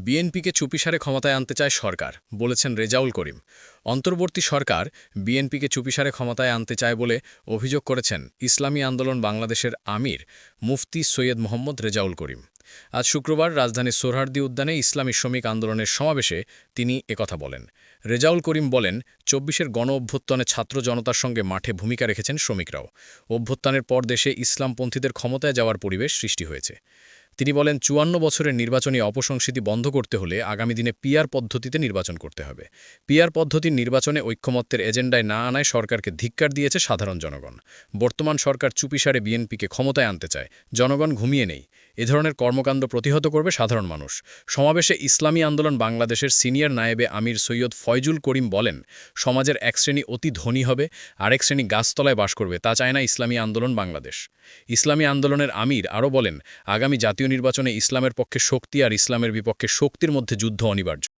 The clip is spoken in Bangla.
বিএনপিকে চুপিসারে ক্ষমতায় আনতে চায় সরকার, বলেছেন রেজাউল করিম। অন্তর্বর্তী সরকার বিএনপিকে চুপিসারে ক্ষমতায় আনতে চায় বলে অভিযোগ করেছেন ইসলামী আন্দোলন বাংলাদেশের আমির মুফতি সৈয়দ মোহাম্মদ রেজাউল করিম। আজ শুক্রবার রাজধানীর সোহরাওয়ার্দী উদ্যানে ইসলামী শ্রমিক আন্দোলনের সমাবেশে তিনি একথা বলেন। রেজাউল করিম বলেন, ২৪-এর গণ-অভ্যুত্থানে ছাত্র জনতার সঙ্গে মাঠে ভূমিকা রেখেছেন শ্রমিকরাও। অভ্যুত্থানের পর দেশে ইসলামপন্থীদের ক্ষমতায় যাওয়ার পরিবেশ সৃষ্টি হয়েছে। তিনি বলেন, ৫৪ বছরের নির্বাচনী অপসংস্কৃতি বন্ধ করতে হলে আগামী দিনে পিআর পদ্ধতিতে নির্বাচন করতে হবে। পিআর পদ্ধতির নির্বাচনে ঐক্যমত্যের এজেন্ডায় না আনায় সরকারকে ধিক্কার দিয়েছে সাধারণ জনগণ। বর্তমান সরকার চুপিসারে বিএনপিকে ক্ষমতায় আনতে চায়। জনগণ ঘুমিয়ে নেই। এ ধরনের কর্মকাণ্ড প্রতিহত করবে সাধারণ মানুষ। সমাবেশে ইসলামী আন্দোলন বাংলাদেশের সিনিয়র নায়েবে আমির সৈয়দ ফয়জুল করিম বলেন, সমাজের এক শ্রেণী অতি ধনী হবে, আরেক শ্রেণী গাছতলায় বাস করবে, তা চায় না ইসলামী আন্দোলন বাংলাদেশ। ইসলামী আন্দোলনের আমির আরও বলেন, আগামী জাতীয় নির্বাচনে ইসলামের পক্ষে শক্তি আর ইসলামের বিপক্ষে শক্তির মধ্যে যুদ্ধ অনিবার্য।